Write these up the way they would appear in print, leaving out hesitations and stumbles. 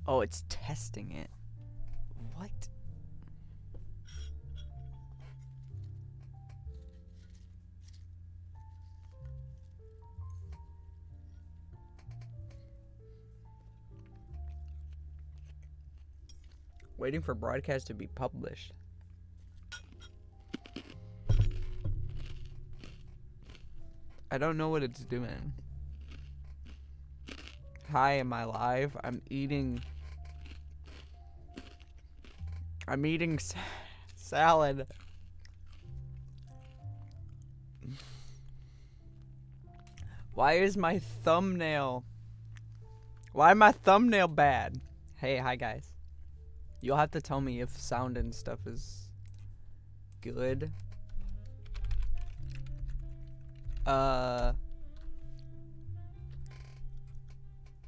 Oh, it's testing it. What? Waiting for broadcast to be published. I don't know what it's doing. Hi, am I live? I'm eating salad. Why is my thumbnail? Why my thumbnail bad? Hey, hi guys. You'll have to tell me if sound and stuff is good.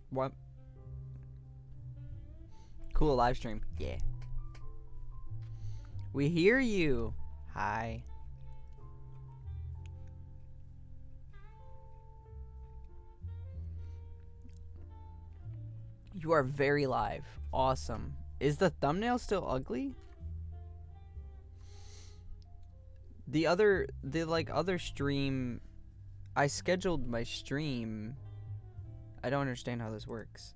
What? Cool live stream. Yeah. We hear you. Hi. You are very live. Awesome. Is the thumbnail still ugly? The other stream, I scheduled my stream. I don't understand how this works.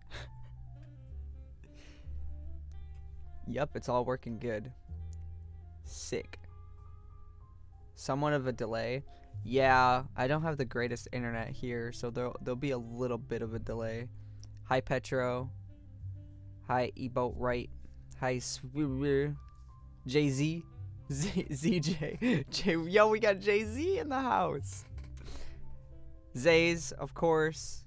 Yep, it's all working good. Sick. Somewhat of a delay. Yeah, I don't have the greatest internet here, so there'll be a little bit of a delay. Hi Petro. Hi Eboat Right. Hi Jay-Z. ZJ. Yo, we got Jay-Z in the house. Zays, of course.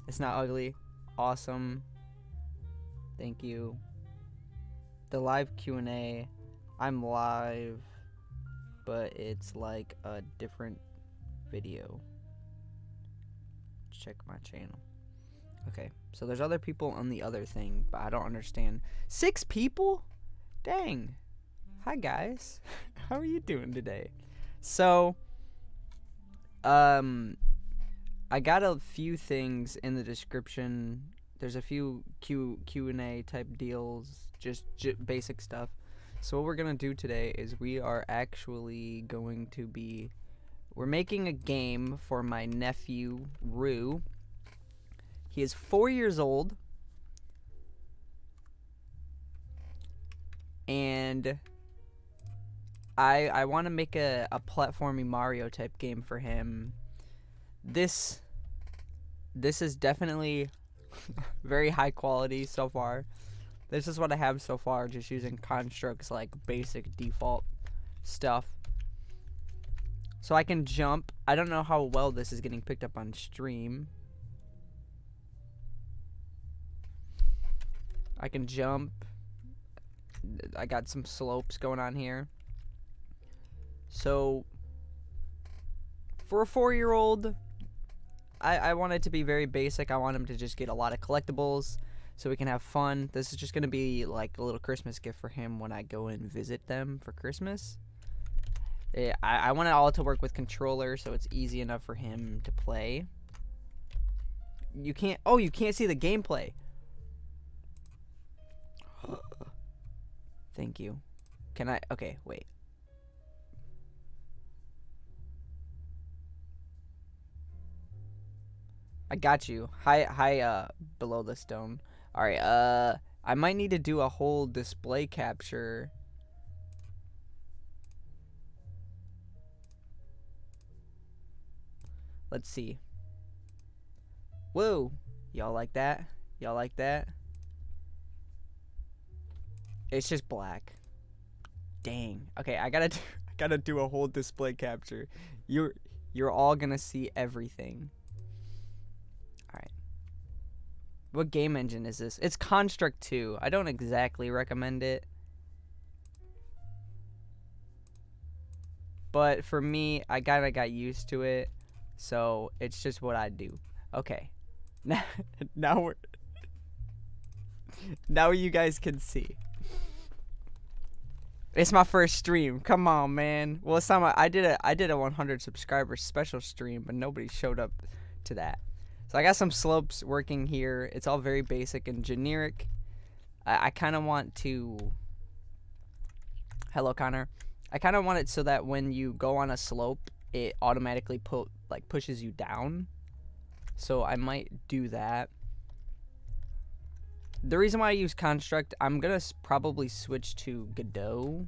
It's not ugly. Awesome. Thank you. The live Q&A. I'm live, but it's like a different video. Check my channel. Okay, so there's other people on the other thing, but I don't understand. 6 people? Dang. Hi guys. How are you doing today? So, I got a few things in the description. There's a few Q&A type deals, just basic stuff. So what we're gonna do today is we are actually going to be, we're making a game for my nephew Rue. He is 4 years old, and I want to make a platforming Mario type game for him. This is definitely very high quality so far. This is what I have so far, just using constructs like basic default stuff. So I can jump. I don't know how well this is getting picked up on stream. I can jump. I got some slopes going on here. So for a 4-year-old, I want it to be very basic. I want him to just get a lot of collectibles so we can have fun. This is just going to be like a little Christmas gift for him when I go and visit them for Christmas. I want it all to work with controller so it's easy enough for him to play. You can't see the gameplay. Thank you. Can I? Okay, wait. I got you. Hi, below the stone. Alright, I might need to do a whole display capture. Let's see. Whoa. Y'all like that? Y'all like that? It's just black. Dang. Okay, I gotta do a whole display capture. You're all gonna see everything. Alright. What game engine is this? It's Construct 2. I don't exactly recommend it. But for me, I kinda got used to it. So it's just what I do. Okay. Now you guys can see. It's my first stream. Come on, man. Well, it's not I did a 100 subscriber special stream, but nobody showed up to that. So I got some slopes working here. It's all very basic and generic. I kind of want to. Hello, Connor. I kind of want it so that when you go on a slope, it automatically pushes you down. So I might do that. The reason why I use construct, I'm gonna probably switch to Godot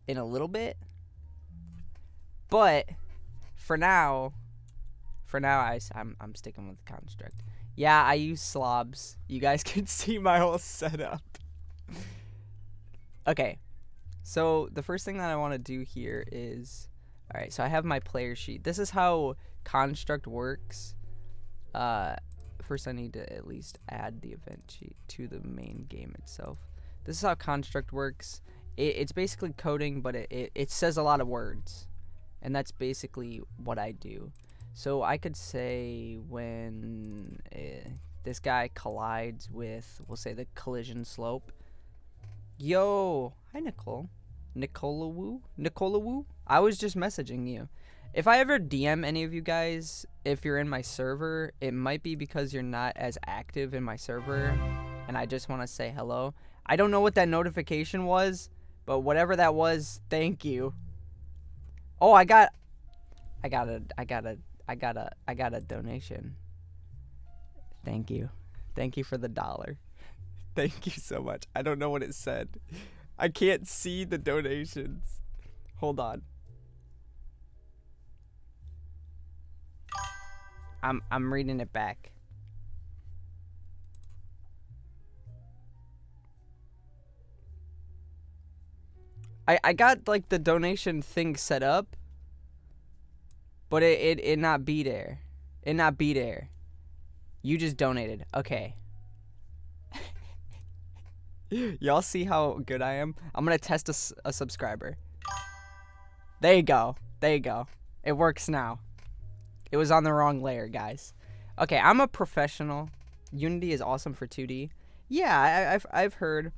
in a little bit, but for now I'm sticking with construct. Yeah, I use slobs. You guys can see my whole setup. Okay, so the first thing that I want to do here is, all right, so I have my player sheet. This is how construct works. First I need to at least add the event sheet to the main game itself. This is how construct works. It's basically coding, but it says a lot of words, and that's basically what I do. So I could say when this guy collides with, we'll say, the collision slope. Yo, hi Nicole. Nicolawoo? I was just messaging you. If I ever DM any of you guys, if you're in my server, it might be because you're not as active in my server, and I just want to say hello. I don't know what that notification was, but whatever that was, thank you. Oh, I got a donation. Thank you. Thank you for the $1. Thank you so much. I don't know what it said. I can't see the donations. Hold on. I'm reading it back. I got like the donation thing set up, but it not be there. It not be there. You just donated. Okay. Y'all see how good I am? I'm gonna test a subscriber. There you go. There you go. It works now. It was on the wrong layer, guys. Okay, I'm a professional. Unity is awesome for 2D. Yeah, I've heard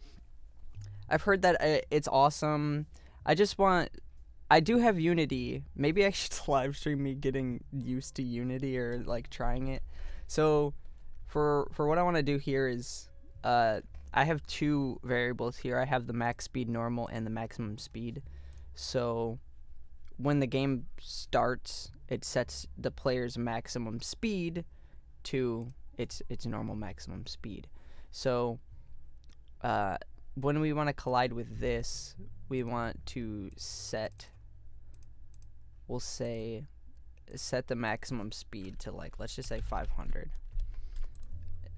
that it's awesome. I do have Unity. Maybe I should live stream me getting used to Unity or like trying it. So for what I want to do here is I have two variables here. I have the max speed normal and the maximum speed. So when the game starts, it sets the player's maximum speed to its normal maximum speed. So when we want to collide with this, we want to set, we'll say, set the maximum speed to, like, let's just say 500.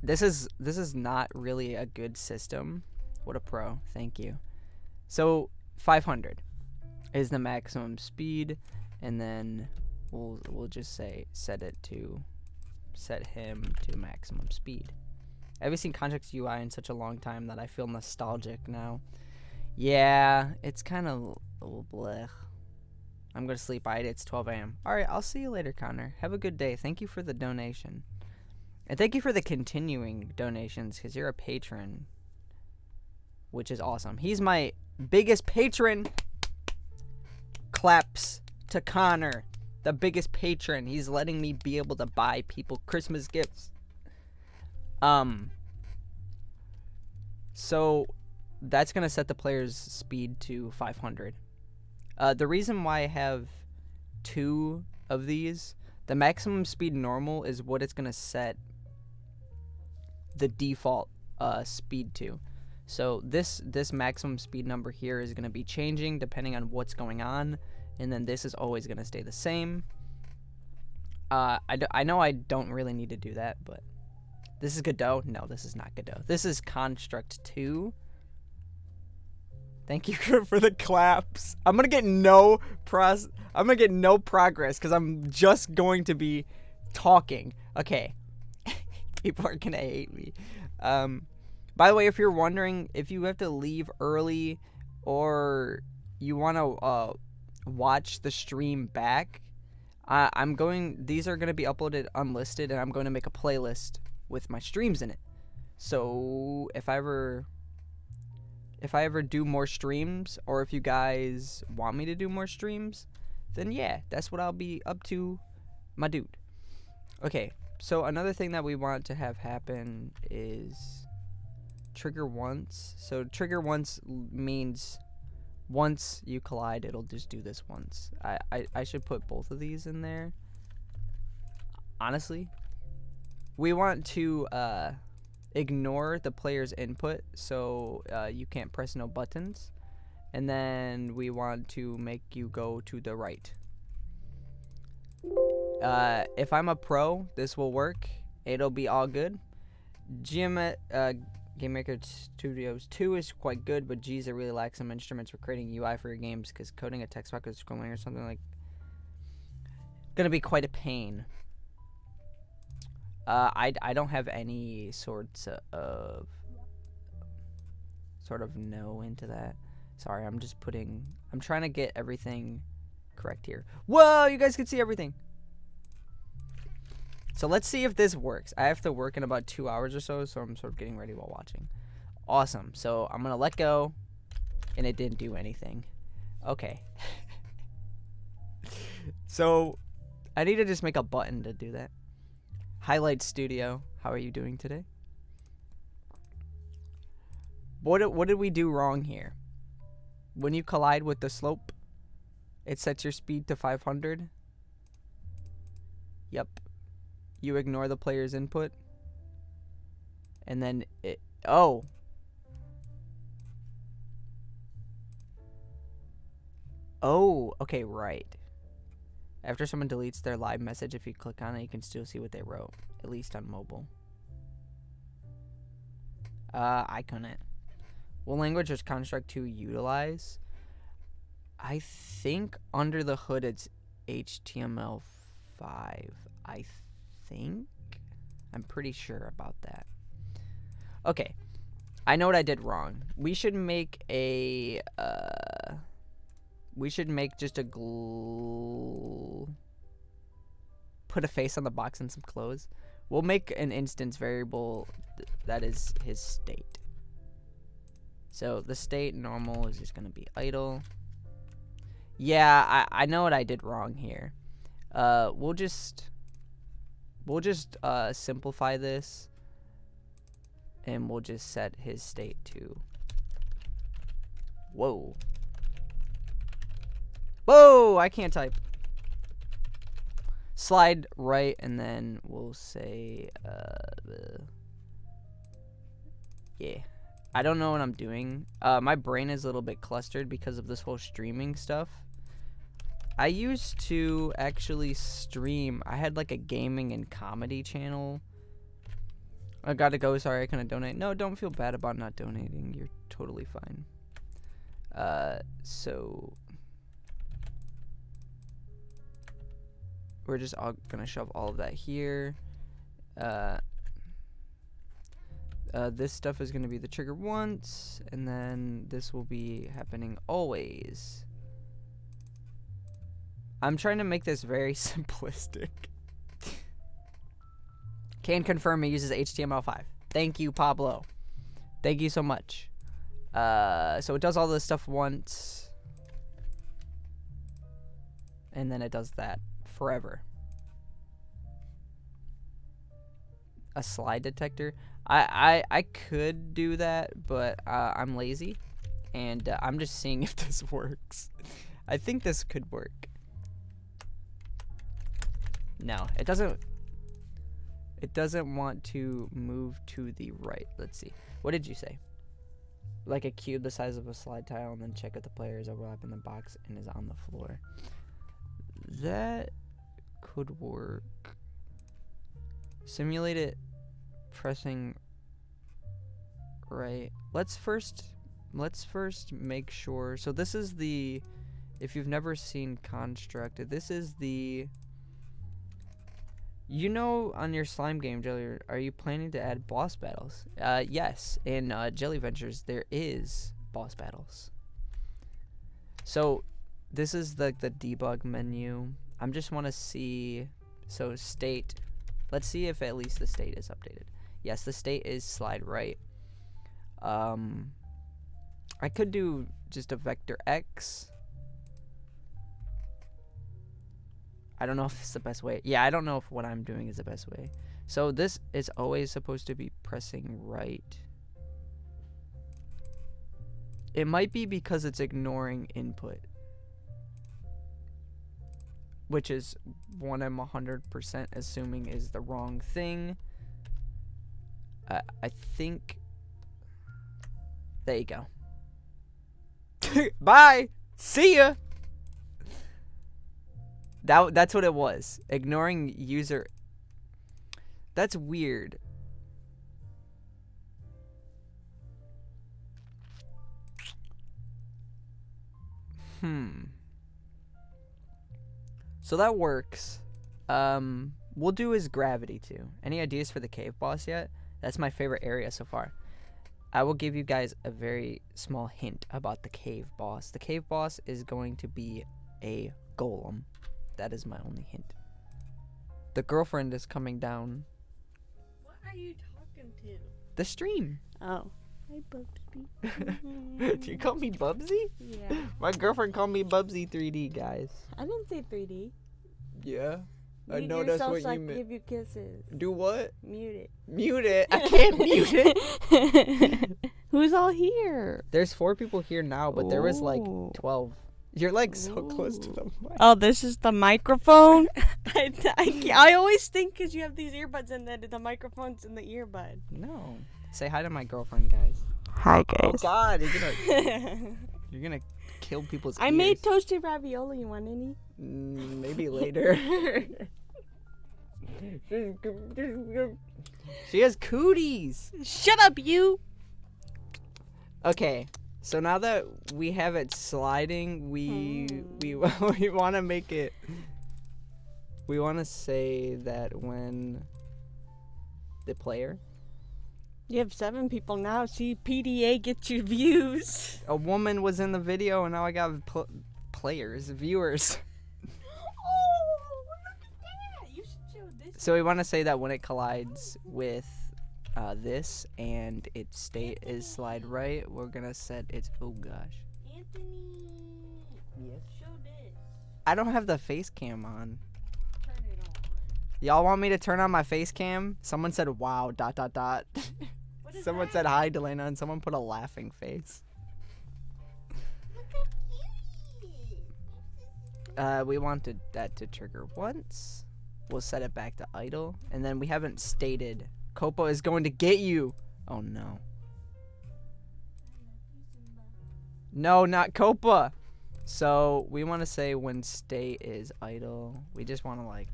This is not really a good system. What a pro. Thank you. So 500 is the maximum speed, and then we'll just say set him to maximum speed. I haven't seen Context UI in such a long time that I feel nostalgic now. Yeah, it's kind of blech. I'm gonna sleep. It's 12 a.m. Alright, I'll see you later, Connor. Have a good day. Thank you for the donation. And thank you for the continuing donations, because you're a patron, which is awesome. He's my biggest patron. Claps to Connor, the biggest patron. He's letting me be able to buy people Christmas gifts. So that's going to set the player's speed to 500. The reason why I have two of these, the maximum speed normal is what it's going to set the default speed to. So this maximum speed number here is going to be changing depending on what's going on, and then this is always going to stay the same. I know I don't really need to do that, but this is Godot. No, this is not Godot. This is Construct 2. Thank you for the claps. I'm gonna get no progress because I'm just going to be talking. Okay. People are gonna hate me. By the way, if you're wondering if you have to leave early or you want to watch the stream back, these are gonna be uploaded unlisted, and I'm going to make a playlist with my streams in it. So if I ever do more streams, or if you guys want me to do more streams, then yeah, that's what I'll be up to, my dude. Okay, So another thing that we want to have happen is trigger once. So trigger once means once you collide, it'll just do this once. I should put both of these in there. Honestly, we want to ignore the player's input, so you can't press no buttons. And then we want to make you go to the right. If I'm a pro, this will work. It'll be all good. Game Maker Studios 2 is quite good, but geez, it really lacks some instruments for creating UI for your games, because coding a text box with scrolling or something like gonna be quite a pain. I don't have any sorts of no into that. Sorry, I'm trying to get everything correct here. Whoa, you guys can see everything. So let's see if this works. I have to work in about 2 hours or so, so I'm sort of getting ready while watching. Awesome. So I'm gonna let go, and it didn't do anything. Okay. So I need to just make a button to do that. Highlight Studio, how are you doing today? What did we do wrong here? When you collide with the slope, it sets your speed to 500. Yep. You ignore the player's input. And then it... Oh. Oh, okay, right. After someone deletes their live message, if you click on it, you can still see what they wrote. At least on mobile. I couldn't. What language does Construct 2 utilize? I think under the hood it's HTML5. I think? I'm pretty sure about that. Okay. I know what I did wrong. We should make a... we should make just a put a face on the box and some clothes. We'll make an instance variable that is his state. So the state normal is just going to be idle. Yeah, I know what I did wrong here. We'll just simplify this, and we'll just set his state to... Whoa. Whoa, I can't type. Slide right, and then we'll say, yeah. I don't know what I'm doing. My brain is a little bit clustered because of this whole streaming stuff. I used to actually stream. I had like a gaming and comedy channel. I gotta go. Sorry, I couldn't donate. No, don't feel bad about not donating. You're totally fine. So we're just all gonna shove all of that here. This stuff is gonna be the trigger once, and then this will be happening always. I'm trying to make this very simplistic. Can confirm it uses HTML5. Thank you, Pablo. Thank you so much. So it does all this stuff once, and then it does that forever. A slide detector. I could do that, but I'm lazy, and I'm just seeing if this works. I think this could work. No, it doesn't. It doesn't want to move to the right. Let's see. What did you say? Like a cube the size of a slide tile, and then check if the player is overlapping the box and is on the floor. That could work. Simulate it pressing right. Let's first make sure. So this is the, if you've never seen Construct, this is the, you know, on your slime game, Jelly, are you planning to add boss battles? Yes, in Jelly Ventures there is boss battles. So this is the debug menu. I just want to see, so state, let's see if at least the state is updated. Yes, the state is slide right. I could do just a vector X. I don't know if it's the best way. Yeah, I don't know if what I'm doing is the best way. So this is always supposed to be pressing right. It might be because it's ignoring input, which is one I'm 100% assuming is the wrong thing. I think. There you go. Bye. See ya. That's what it was. Ignoring user. That's weird. So that works. We'll do his gravity too. Any ideas for the cave boss yet? That's my favorite area so far. I will give you guys a very small hint about the cave boss. The cave boss is going to be a golem. That is my only hint. The girlfriend is coming down. What are you talking to? The stream. Oh. Hi, Bubsy. Do you call me Bubsy? Yeah. My girlfriend called me Bubsy 3D, guys. I didn't say 3D. Yeah. I Mute know that's yourself what so you I can meant. give you kisses. Do what? Mute it. Mute it. I can't mute it. Who's all here? There's 4 people here now, but there was like Ooh. 12. You're like so close to the mic. Oh, this is the microphone? I always think because you have these earbuds and then the microphone's in the earbud. No. Say hi to my girlfriend, guys. Hi, Oh guys. God, you're gonna kill people's I ears. made toasted ravioli. You want any? Maybe later. She has cooties. Shut up, you. Okay, so now that we have it sliding, we want to make it. We want to say that when the player, You have 7 people now. See, PDA gets you views. a woman was in the video, and now I got players, viewers. Oh, look at that. You should show this. So we want to say that when it collides with this and its state is slide right, we're gonna set its. Oh gosh. Anthony. Yes. Show this. I don't have the face cam on. Turn it on. Y'all want me to turn on my face cam? Someone said wow. ... What is Someone that? said hi, Delana, and someone put a laughing face. Look how cute. We wanted that to trigger once. We'll set it back to idle, and then we haven't stated. Copa is going to get you. Oh no. No, not Copa. So we want to say when state is idle. We just want to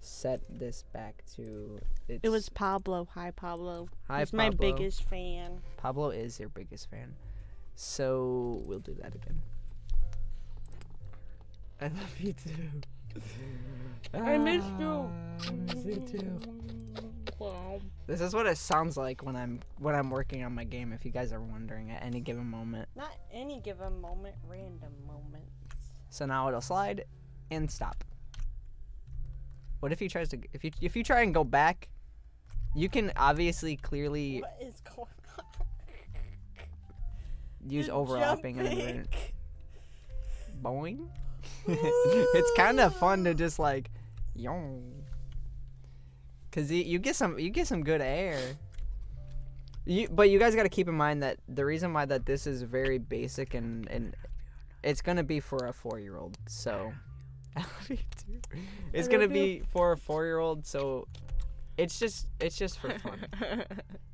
set this back to. It was Pablo. Hi, Pablo. Hi, He's my Pablo. biggest fan. Pablo is your biggest fan. So we'll do that again. I love you too. I miss you. I miss you too. This is what it sounds like when I'm working on my game, if you guys are wondering at any given moment. Not any given moment, random moments. So now it'll slide and stop. What if he tries to if you try and go back, you can obviously clearly What is going on? use You're overlapping and jumping. boing. It's kind of fun to just like yo. Cause you get some good air. But you guys got to keep in mind that the reason why that this is very basic and it's gonna be for a 4-year-old. So I love you too. It's gonna be for a 4-year-old. So it's just for fun.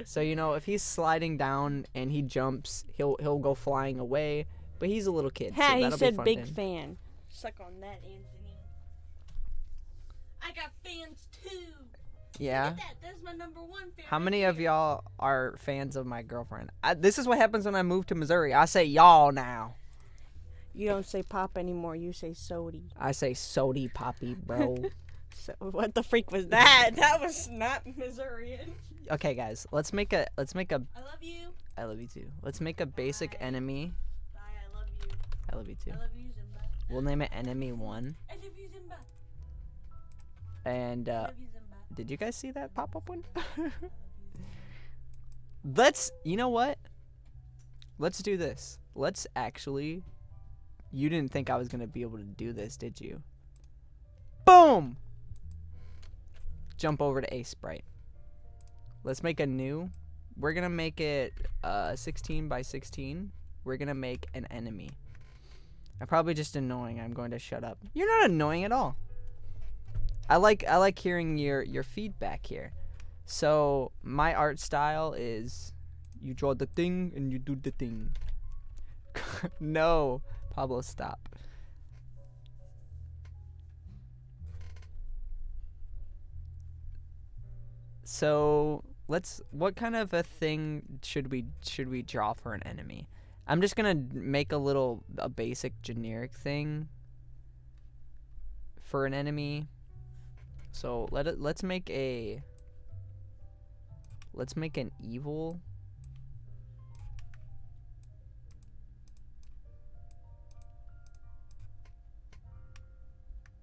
So if he's sliding down and he jumps, he'll go flying away. But he's a little kid. Ha, so he that'll said be fun big to him. fan. Suck on that, Anthony. I got fans too. Yeah. Look at that. That's my number 1 fan. How right many of there. y'all are fans of my girlfriend? This is what happens when I move to Missouri. I say y'all now. You don't say pop anymore. You say sody. I say sody poppy, bro. So what the freak was that? That was not Missourian. Okay, guys, let's make a. I love you. I love you too. Let's make a basic Bye. enemy. Bye. I love you. I love you too. I love you, Zimba. We'll name it enemy 1. I love you, Zimba. And I love you, Zimba. did you guys see that pop up one? I love you, Zimba. Let's. You know what? Let's do this. Let's actually. You didn't think I was gonna be able to do this, did you? Boom. jump over to a sprite. Let's make a new. We're gonna make it 16 by 16. We're gonna make an enemy. I'm probably just annoying. I'm going to shut up. You're not annoying at all. I like hearing your feedback here. So my art style is you draw the thing and you do the thing. No, Pablo, stop. So what kind of a thing should we draw for an enemy? I'm just gonna make a basic generic thing for an enemy. So let's make an evil.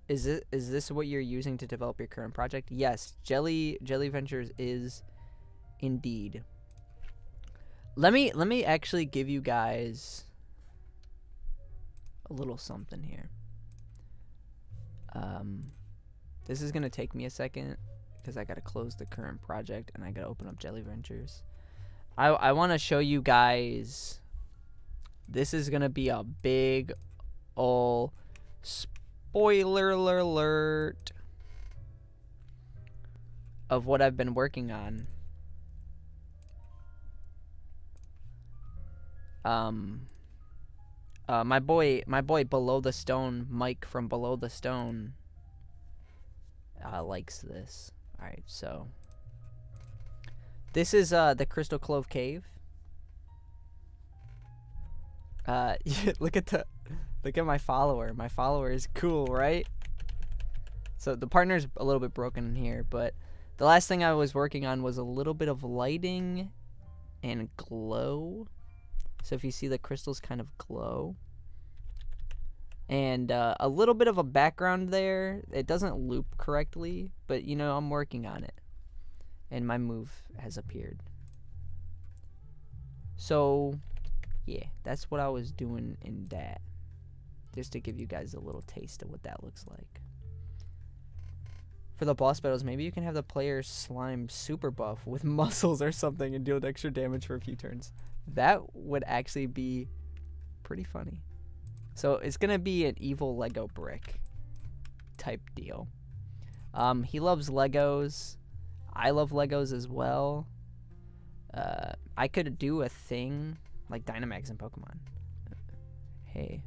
Is this what you're using to develop your current project? Yes, Jelly Ventures is indeed. Let me actually give you guys a little something here. This is gonna take me a second because I gotta close the current project and I gotta open up Jelly Ventures. I want to show you guys. This is gonna be a big ol' spoiler alert of what I've been working on. My boy Below the Stone, Mike from Below the Stone, likes this. All right, so this is the Crystal Clove Cave. Look at my follower. My follower is cool, right? So the partner's a little bit broken in here, but the last thing I was working on was a little bit of lighting and glow. So if you see the crystals kind of glow. And a little bit of a background there. It doesn't loop correctly, but you know, I'm working on it. And my move has appeared. So, yeah, that's what I was doing in that. Just to give you guys a little taste of what that looks like. For the boss battles, maybe you can have the player slime super buff with muscles or something and deal extra damage for a few turns. That would actually be pretty funny. So it's gonna be an evil Lego brick type deal. He loves Legos. I love Legos as well. I could do a thing like Dynamax in Pokemon. Hey,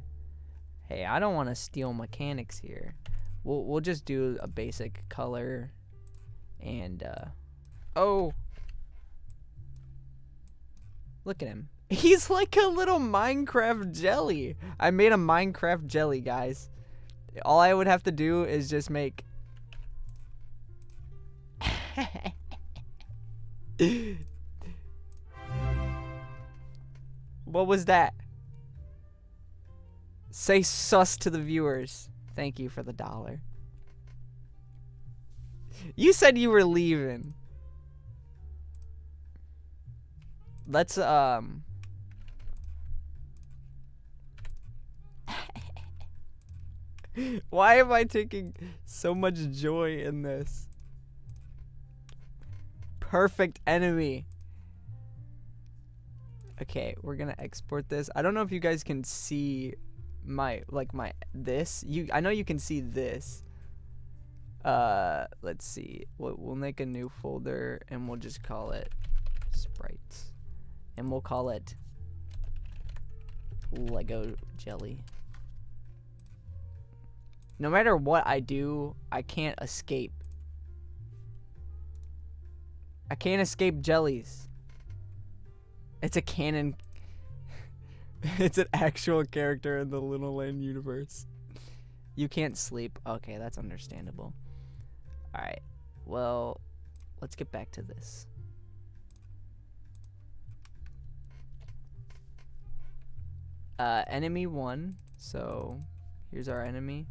I don't want to steal mechanics here. We'll just do a basic color and oh, look at him. He's like a little Minecraft jelly. I made a Minecraft jelly, guys. All I would have to do is just make What was that? Say sus to the viewers. Thank you for the $1. You said you were leaving. Let's why am I taking so much joy in this? Perfect enemy. Okay, we're gonna export this. I don't know if you guys can see this. I know you can see this. Let's see. We'll make a new folder and we'll just call it sprites. And we'll call it Lego Jelly. No matter what I do, I can't escape. I can't escape jellies. It's a canon. It's an actual character in the Lunal Lane universe. You can't sleep. Okay, that's understandable. Alright. Well, let's get back to this. Enemy 1. So, here's our enemy.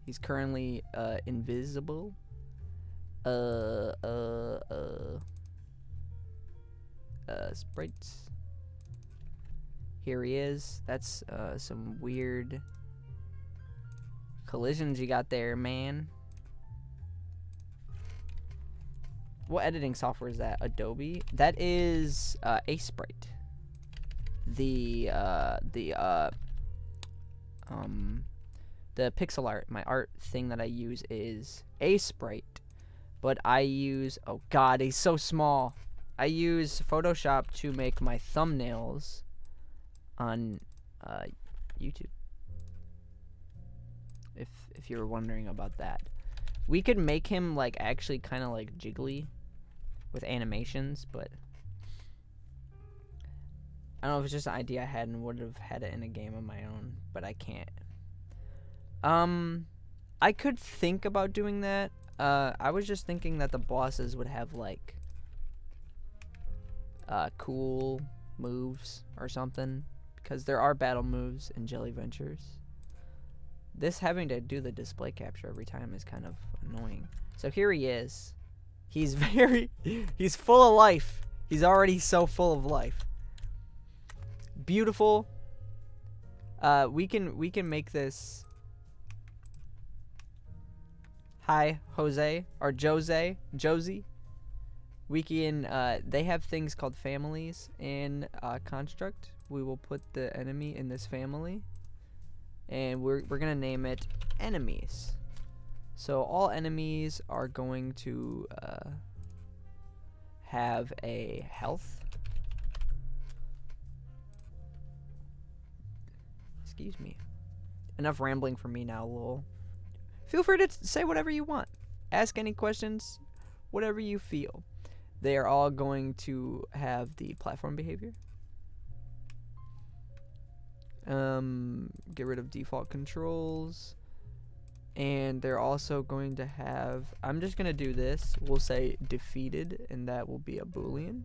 He's currently invisible. Sprites. Here he is. That's some weird collisions you got there, man. What editing software is that? Adobe? That is Sprite. The pixel art, my art thing that I use is Sprite, but I use, oh god, he's so small. I use Photoshop to make my thumbnails on YouTube. If you were wondering about that. We could make him like actually kind of like jiggly with animations, but I don't know if it's just an idea I had and would have had it in a game of my own, but I can't. I could think about doing that. I was just thinking that the bosses would have like cool moves or something, because there are battle moves in Jelly Ventures. This having to do the display capture every time is kind of annoying. So here he is. He's he's full of life. He's already so full of life. Beautiful. We can make this. Hi, Jose or Josie. We can. They have things called families in Construct. We will put the enemy in this family, and we're gonna name it enemies. So all enemies are going to have a health. Excuse me. Enough rambling for me now, lol. Feel free to say whatever you want. Ask any questions, whatever you feel. They are all going to have the platform behavior. Get rid of default controls. And they're also going to have, I'm just going to do this. We'll say defeated, and that will be a Boolean.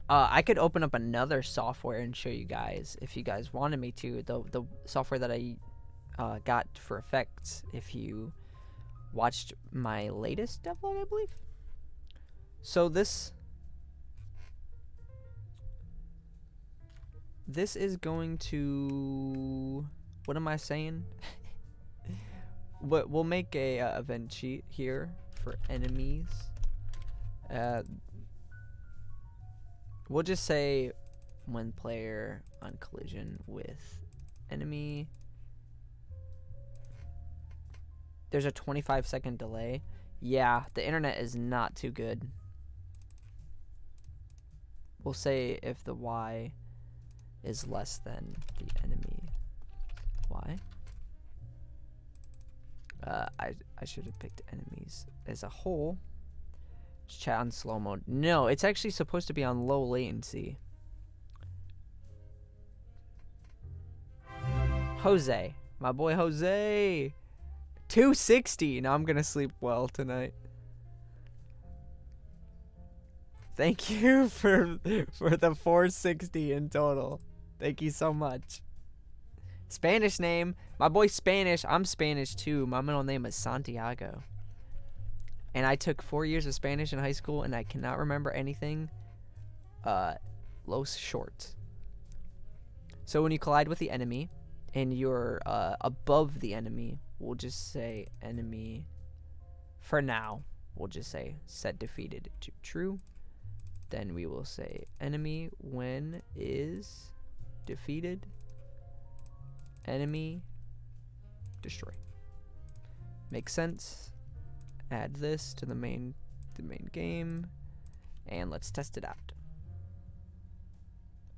I could open up another software and show you guys if you guys wanted me to. The software that I got for effects, if you watched my latest devlog, I believe. So this is going to, what am I saying? We'll make a event sheet here for enemies. We'll just say when player on collision with enemy. There's a 25-second delay. Yeah, the internet is not too good. We'll say if the Y is less than the enemy Y. I should have picked enemies as a whole. Just chat on slow mode. No, it's actually supposed to be on low latency. Jose, my boy Jose. 260. Now I'm gonna sleep well tonight. Thank you for the 460 in total. Thank you so much. Spanish name. My boy Spanish. I'm Spanish too. My middle name is Santiago. And I took 4 years of Spanish in high school, and I cannot remember anything. Los short. So when you collide with the enemy, and you're above the enemy, we'll just say enemy. For now, we'll just say set defeated to true. Then we will say enemy when is defeated. Enemy destroy. Makes sense. Add this to the main game, and let's test it out.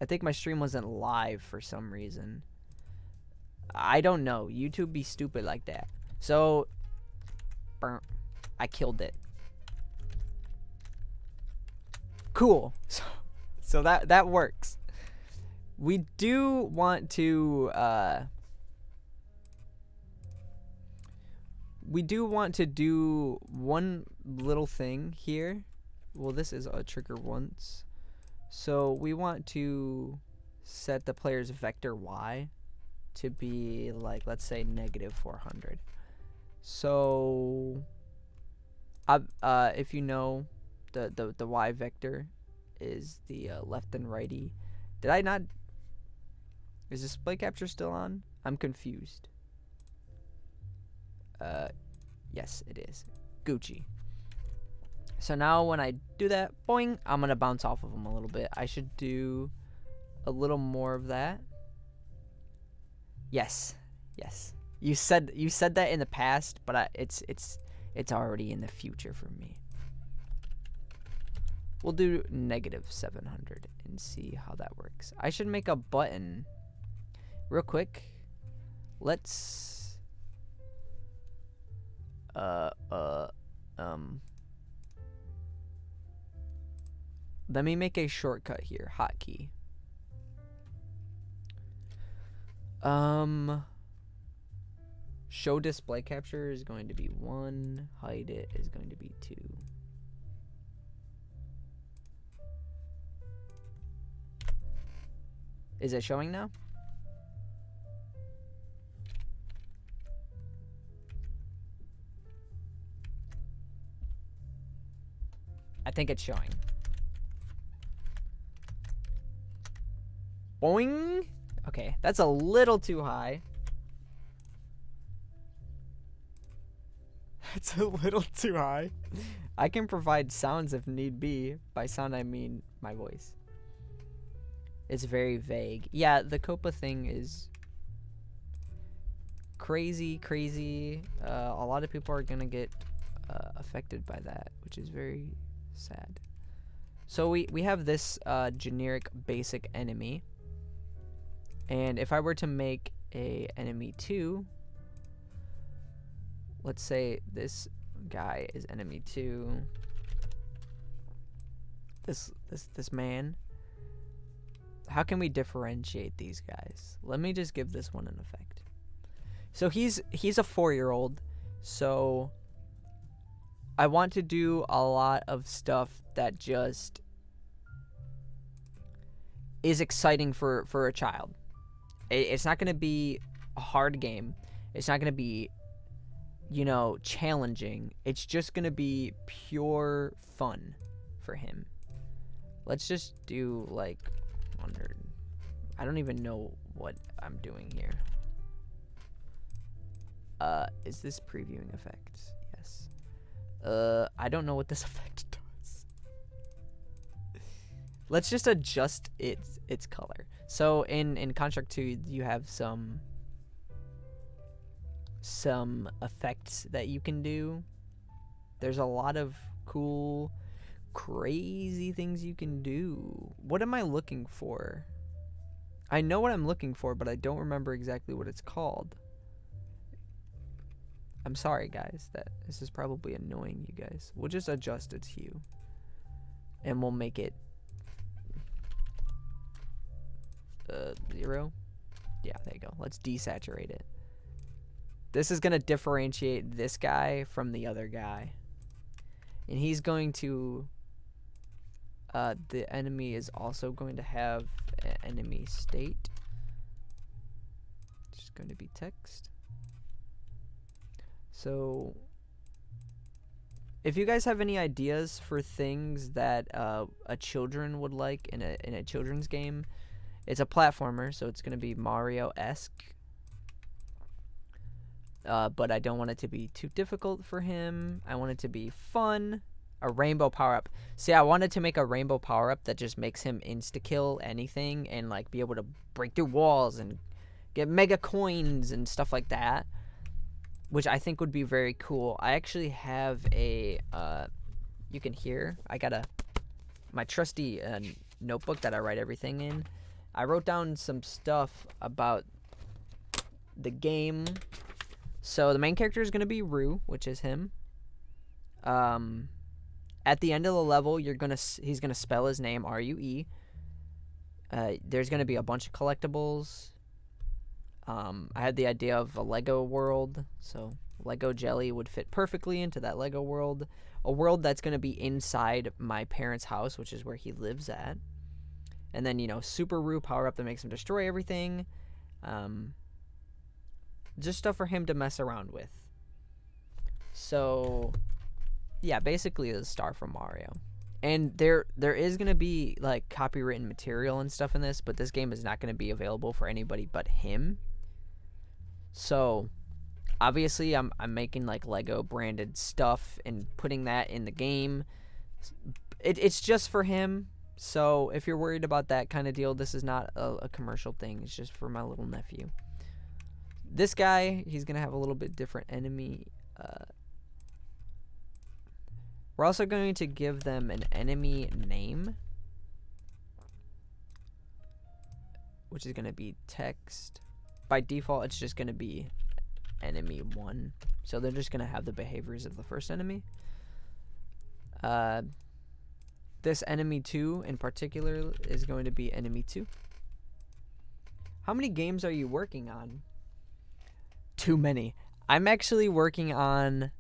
I think my stream wasn't live for some reason. I don't know. YouTube be stupid like that. So, I killed it. Cool. So that works. We do want to do one little thing here. Well, this is a trigger once. So we want to set the player's vector Y to be like, let's say -400. So if you know, the Y vector is the left and righty. Did I not? Is display capture still on? I'm confused. Yes, it is. Gucci. So now when I do that, boing, I'm going to bounce off of him a little bit. I should do a little more of that. Yes. Yes. You said that in the past, but it's already in the future for me. We'll do -700 and see how that works. I should make a button real quick. Let's let me make a shortcut here. Hotkey. Show display capture is going to be 1. Hide it is going to be 2. Is it showing now? I think it's showing. Boing. Okay, that's a little too high. It's a little too high. I can provide sounds if need be. By sound, I mean my voice. It's very vague. Yeah, the Copa thing is crazy. A lot of people are gonna get affected by that, which is very sad. So we have this generic basic enemy. And if I were to make a enemy 2, let's say this guy is enemy 2. This man. How can we differentiate these guys? Let me just give this one an effect. So he's a 4-year-old. So I want to do a lot of stuff that just is exciting for a child. It's not going to be a hard game. It's not going to be, you know, challenging. It's just going to be pure fun for him. Let's just do like 100. I don't even know what I'm doing here. Is this previewing effects? Yes. I don't know what this effect does. Let's just adjust its color. So in Construct 2, you have some effects that you can do. There's a lot of cool, crazy things you can do. What am I looking for? I know what I'm looking for, but I don't remember exactly what it's called. I'm sorry, guys, that this is probably annoying you guys. We'll just adjust its hue. And we'll make it 0. Yeah, there you go. Let's desaturate it. This is going to differentiate this guy from the other guy. And he's going to... the enemy is also going to have an enemy state. It's just going to be text. So, if you guys have any ideas for things that a children would like in a children's game, it's a platformer, so it's going to be Mario-esque. But I don't want it to be too difficult for him. I want it to be fun. A rainbow power-up. See, I wanted to make a rainbow power-up that just makes him insta-kill anything and like be able to break through walls and get mega coins and stuff like that, which I think would be very cool. I actually have a, you can hear, I got my trusty notebook that I write everything in. I wrote down some stuff about the game. So the main character is going to be Rue, which is him. At the end of the level, he's gonna spell his name R-U-E. There's gonna be a bunch of collectibles. I had the idea of a Lego world, so Lego jelly would fit perfectly into that Lego world. A world that's gonna be inside my parents' house, which is where he lives at. And then, you know, Super Roo power up that makes him destroy everything. Just stuff for him to mess around with. So, yeah, basically a star from Mario. And there is going to be like copywritten material and stuff in this, but this game is not going to be available for anybody but him. So obviously I'm making like Lego branded stuff and putting that in the game. It's just for him. So if you're worried about that kind of deal, this is not a commercial thing. It's just for my little nephew. This guy, he's gonna have a little bit different enemy. We're also going to give them an enemy name, which is gonna be text. By default, it's just gonna be enemy 1. So they're just gonna have the behaviors of the first enemy. This enemy 2 in particular is going to be enemy 2. How many games are you working on? Too many. I'm actually working on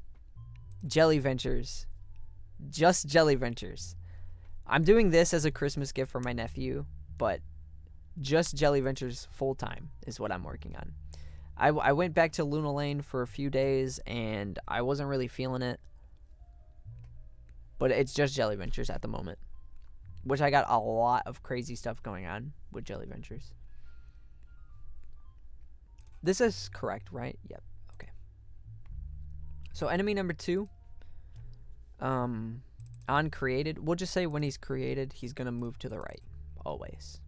Jelly Ventures. Just Jelly Ventures. I'm doing this as a Christmas gift for my nephew, but just Jelly Ventures full time is what I'm working on. I went back to Lunal Lane for a few days and I wasn't really feeling it. But it's just Jelly Ventures at the moment. Which I got a lot of crazy stuff going on with Jelly Ventures. This is correct, right? Yep. Okay. So enemy number 2. On created, we'll just say when he's created, he's going to move to the right. Always.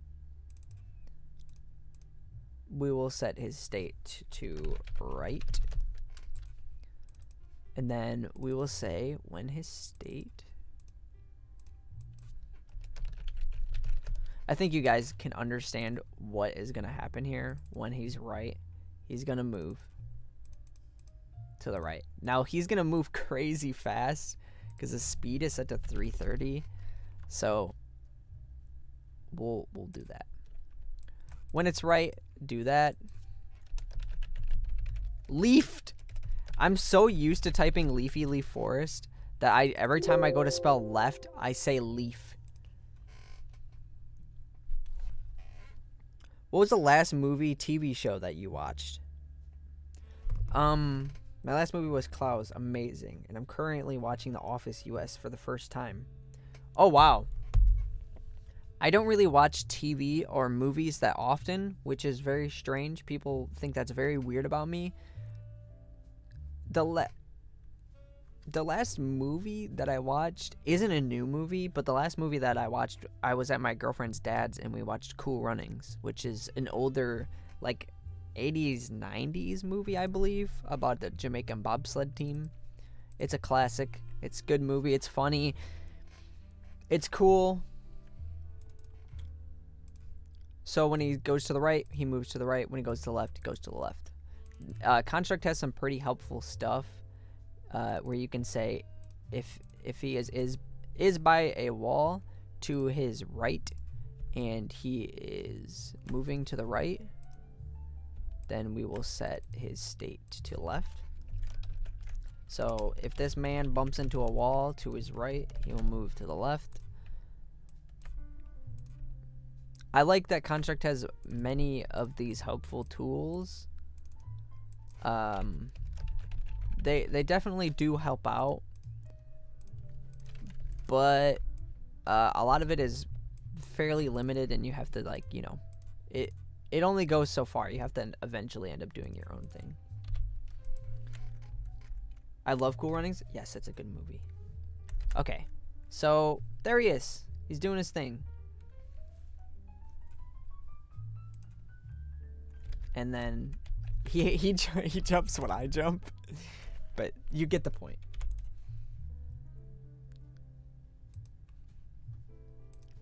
We will set his state to right. And then we will say when his state... I think you guys can understand what is going to happen here. When he's right, he's going to move to the right. Now, he's going to move crazy fast because the speed is set to 330. So, we'll do that. When it's right, do that. Leafed! I'm so used to typing leafy leaf forest that every time I go to spell left, I say leaf. What was the last movie, TV show that you watched? My last movie was Klaus. Amazing. And I'm currently watching The Office US for the first time. Oh, wow. I don't really watch TV or movies that often, which is very strange. People think that's very weird about me. The last movie that I watched isn't a new movie, but the last movie that I watched, I was at my girlfriend's dad's and we watched Cool Runnings, which is an older, like, 80s, 90s movie, I believe, about the Jamaican bobsled team. It's a classic. It's a good movie. It's funny. It's cool. So when he goes to the right, he moves to the right. When he goes to the left, he goes to the left. Construct has some pretty helpful stuff where you can say if he is by a wall to his right and he is moving to the right, then we will set his state to left. So if this man bumps into a wall to his right, he will move to the left. I like that Construct has many of these helpful tools. They definitely do help out, but a lot of it is fairly limited, and you have to, like, you know, it only goes so far. You have to eventually end up doing your own thing. I love Cool Runnings. Yes, it's a good movie. Okay, so there he is. He's doing his thing. And then he jumps when I jump, but you get the point.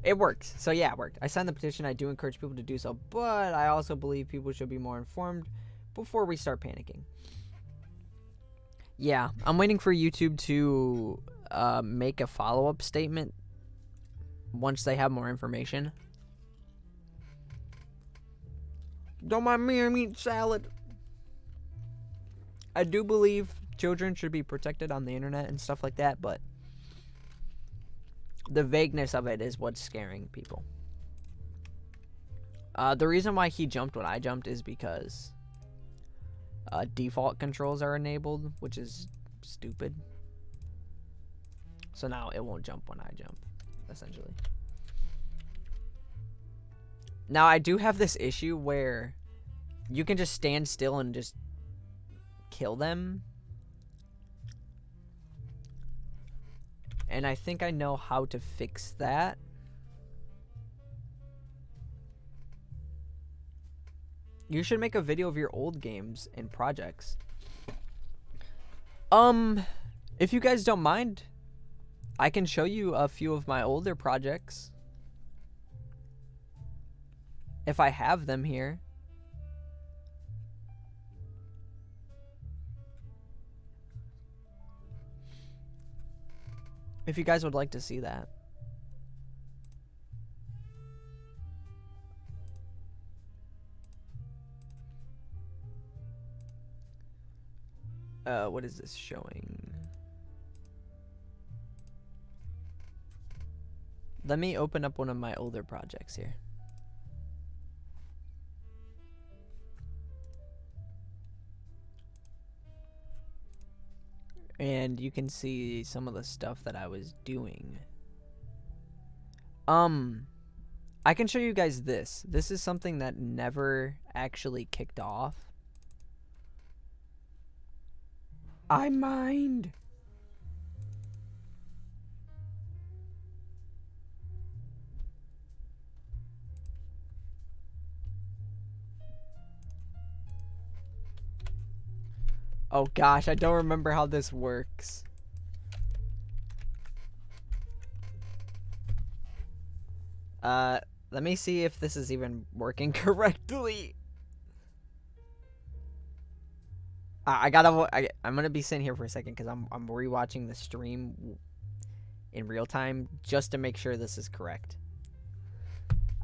It works. So yeah, it worked. I signed the petition. I do encourage people to do so, but I also believe people should be more informed before we start panicking. Yeah, I'm waiting for YouTube to make a follow-up statement once they have more information. Don't mind me, I'm eating salad. I do believe children should be protected on the internet and stuff like that, but the vagueness of it is what's scaring people. The reason why he jumped when I jumped is because default controls are enabled, which is stupid. So now it won't jump when I jump, essentially. Now I do have this issue where you can just stand still and just kill them. And I think I know how to fix that. You should make a video of your old games and projects. If you guys don't mind, I can show you a few of my older projects. If I have them here. If you guys would like to see that. What is this showing? Let me open up one of my older projects here. And you can see some of the stuff that I was doing. I can show you guys this. This is something that never actually kicked off. I mind. Oh gosh, I don't remember how this works. Let me see if this is even working correctly. I'm gonna be sitting here for a second because I'm rewatching the stream in real time just to make sure this is correct.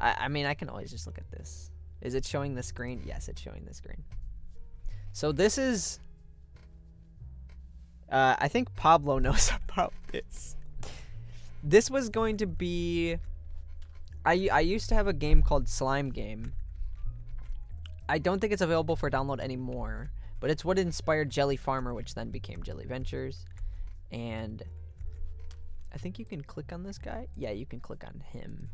I mean, I can always just look at this. Is it showing the screen? Yes, it's showing the screen. So this is... I think Pablo knows about this. This was going to be... I used to have a game called Slime Game. I don't think it's available for download anymore, but it's what inspired Jelly Farmer, which then became Jelly Ventures. And I think you can click on this guy. Yeah, you can click on him.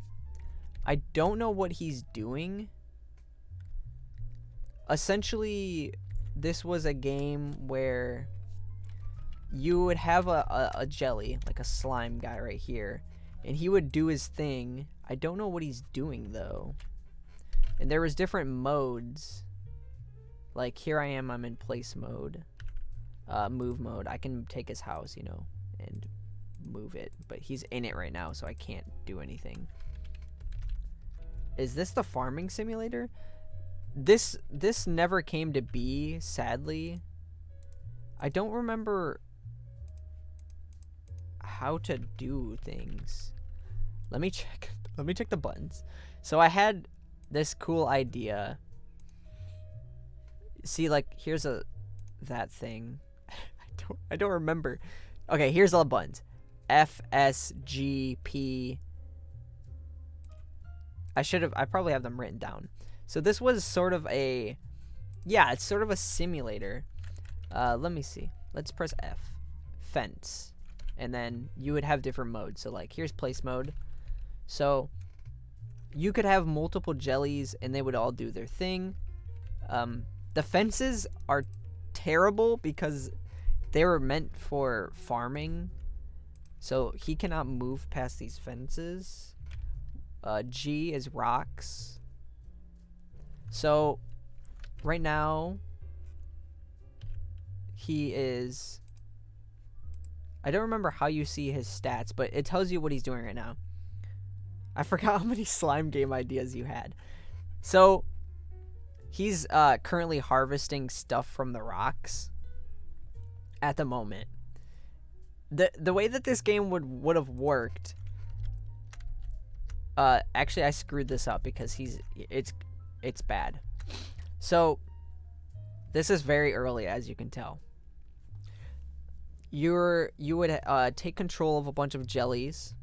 I don't know what he's doing. Essentially, this was a game where you would have a jelly, like a slime guy right here, and he would do his thing. I don't know what he's doing though. And there was different modes. Like here I am, I'm in place mode. Move mode. I can take his house, you know, and move it, but he's in it right now, so I can't do anything. Is this the farming simulator? This never came to be, sadly. I don't remember how to do things. Let me check the buttons. So I had this cool idea. See, like here's that thing. I don't remember. Okay, here's all the buttons. F, S, G, P. I probably have them written down. So this was sort of a, yeah, it's sort of a simulator. Let me see. Let's press F. Fence. And then you would have different modes. So like here's place mode. So you could have multiple jellies and they would all do their thing. The fences are terrible because they were meant for farming. So he cannot move past these fences. G is rocks. So right now he is, I don't remember how you see his stats, but it tells you what he's doing right now. I forgot how many slime game ideas you had. So he's currently harvesting stuff from the rocks at the moment. The way that this game would have worked, actually I screwed this up because it's bad. So this is very early, as you can tell. You would take control of a bunch of jellies,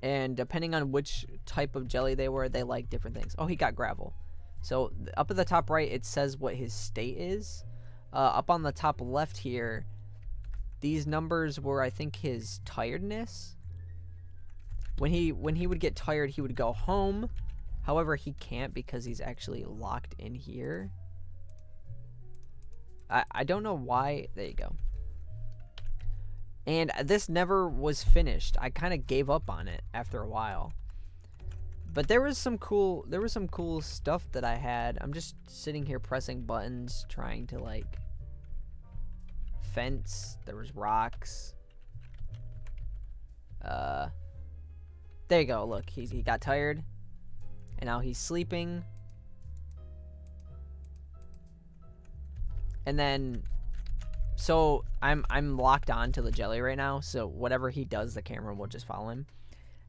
and depending on which type of jelly they were, they like different things. Oh, he got gravel. So up at the top right, it says what his state is. Up on the top left here, these numbers were, I think, his tiredness. When he would get tired, he would go home. However, he can't because he's actually locked in here. I don't know why. There you go. And this never was finished. I kind of gave up on it after a while. But there was some cool stuff that I had. I'm just sitting here pressing buttons, trying to like fence. There was rocks. There you go. Look, he got tired, and now he's sleeping. And then, so I'm locked on to the jelly right now. So whatever he does, the camera will just follow him.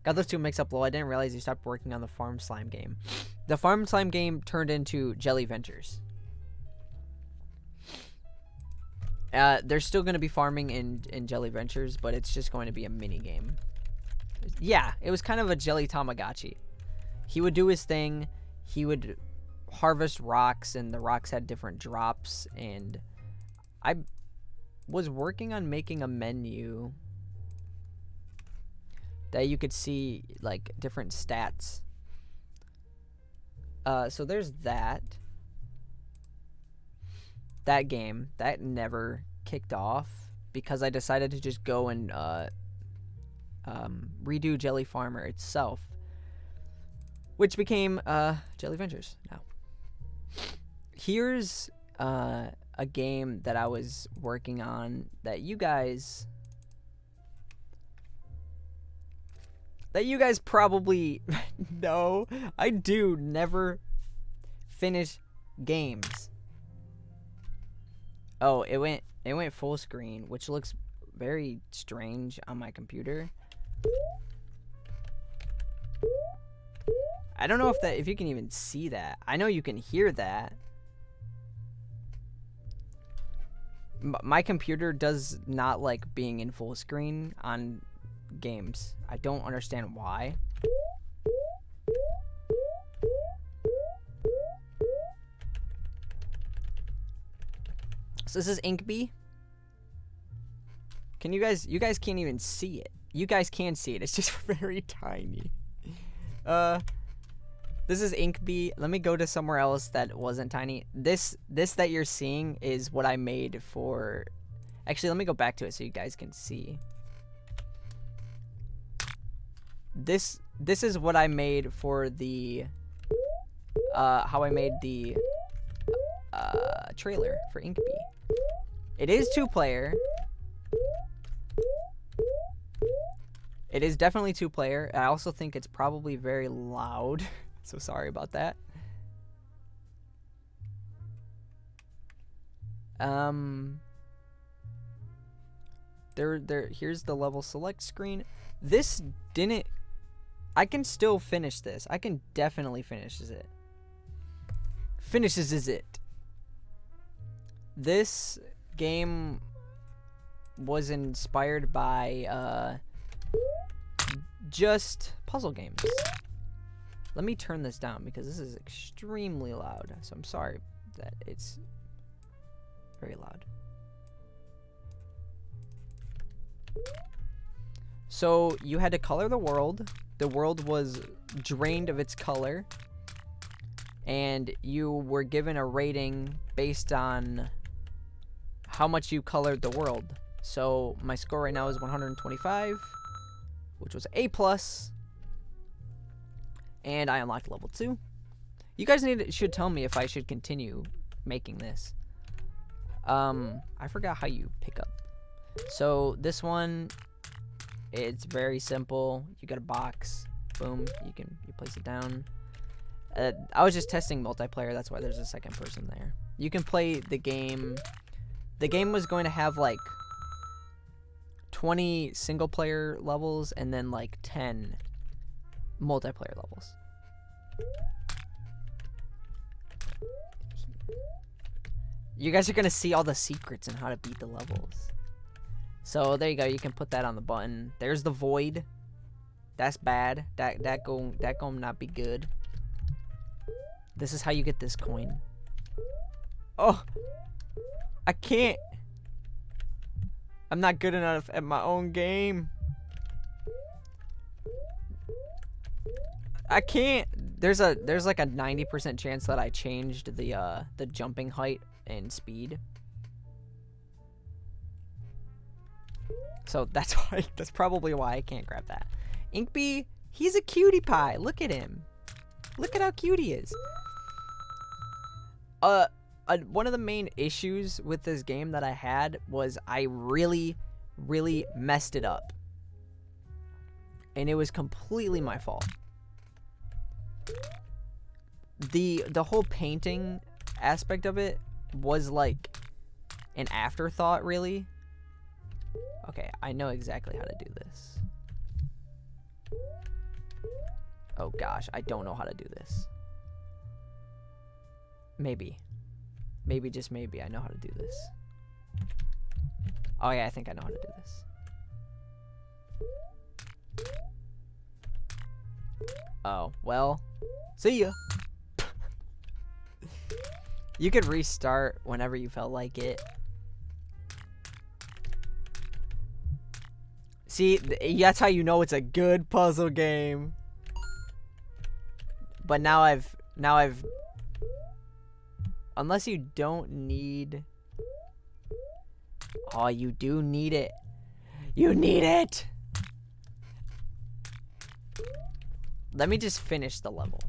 Got those two mixed up low. I didn't realize you stopped working on the farm slime game. The farm slime game turned into Jelly Ventures. There's still going to be farming in Jelly Ventures, but it's just going to be a mini game. Yeah, it was kind of a Jelly Tamagotchi. He would do his thing. He would harvest rocks, and the rocks had different drops. And I was working on making a menu that you could see like different stats. So there's that game that never kicked off because I decided to just go and redo Jelly Farmer itself, which became Jelly Ventures now. Here's a game that I was working on that you guys probably know. I do never finish games. Oh, it went full screen, which looks very strange on my computer. I don't know if you can even see that. I know you can hear that. My computer does not like being in full screen on games. I don't understand why. So this is Inkbee. Can you guys can't even see it. You guys can see it. It's just very tiny. This is Inkbee. Let me go to somewhere else that wasn't tiny. This that you're seeing is what I made for... Actually, let me go back to it so you guys can see. This is what I made for the... how I made the trailer for Inkbee. It is 2-player. It is definitely 2-player. I also think it's probably very loud. So sorry about that. Here's the level select screen. This didn't... I can still finish this. I can definitely finish it. Finishes is it. This game was inspired by just puzzle games. Let me turn this down because this is extremely loud. So I'm sorry that it's very loud. So you had to color the world. The world was drained of its color. And you were given a rating based on how much you colored the world. So my score right now is 125, which was A+. And I unlocked level 2. You guys should tell me if I should continue making this. I forgot how you pick up. So this one, it's very simple. You got a box. Boom. You place it down. I was just testing multiplayer. That's why there's a second person there. You can play the game. The game was going to have like 20 single player levels and then like 10 multiplayer levels. You guys are gonna see all the secrets and how to beat the levels. So there you go. You can put that on the button. There's the void. That's bad. That gon' not be good. This is how you get this coin. Oh, I can't. I'm not good enough at my own game. I can't. There's like a 90% chance that I changed the jumping height and speed. So that's why. That's probably why I can't grab that. Inkbee, he's a cutie pie. Look at him. Look at how cute he is. One of the main issues with this game that I had was I really, really messed it up. And it was completely my fault. The whole painting aspect of it was like an afterthought, really. Okay, I know exactly how to do this. Oh gosh, I don't know how to do this. Maybe. Maybe, just maybe, I know how to do this. Oh yeah, I think I know how to do this. Oh, well, see ya. You could restart whenever you felt like it. See, that's how you know it's a good puzzle game. But now I've unless you don't need, oh, you do need it. You need it. Let me just finish the level.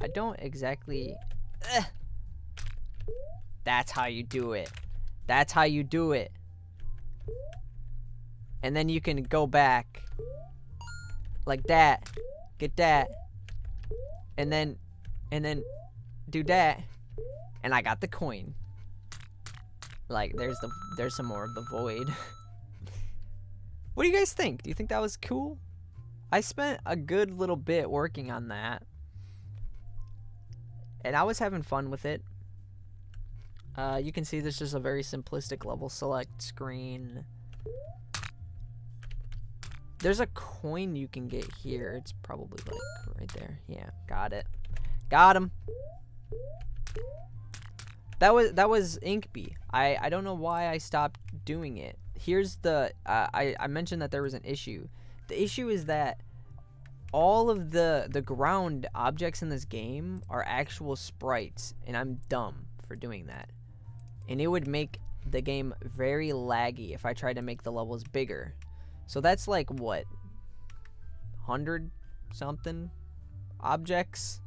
I don't exactly, that's how you do it. That's how you do it. And then you can go back like that. Get that. And then do that. And I got the coin. Like there's some more of the void. What do you guys think? Do you think that was cool? I spent a good little bit working on that. And I was having fun with it. You can see this is just a very simplistic level select screen. There's a coin you can get here. It's probably like right there. Yeah, got it. Got him. That was Inkbee. I don't know why I stopped doing it. Here's the I mentioned that there was an issue. The issue is that all of the ground objects in this game are actual sprites, and I'm dumb for doing that. And it would make the game very laggy if I tried to make the levels bigger. So that's like what, 100 something objects,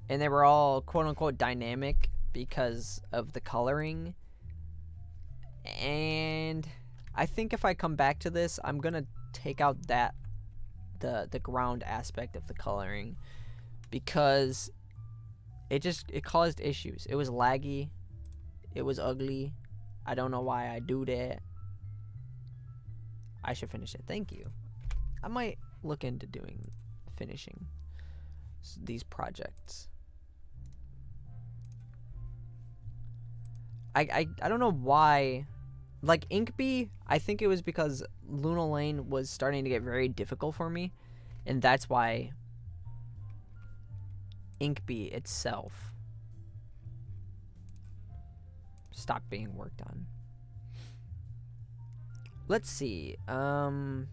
and they were all quote unquote dynamic because of the coloring. And I think if I come back to this, I'm gonna take out that the ground aspect of the coloring, because it caused issues. It was laggy, it was ugly. I don't know why I do that. I should finish it. Thank you. I might look into finishing these projects. I don't know why. Like Inkbee, I think it was because Lunal Lane was starting to get very difficult for me, and that's why Inkbee itself stopped being worked on. Let's see. I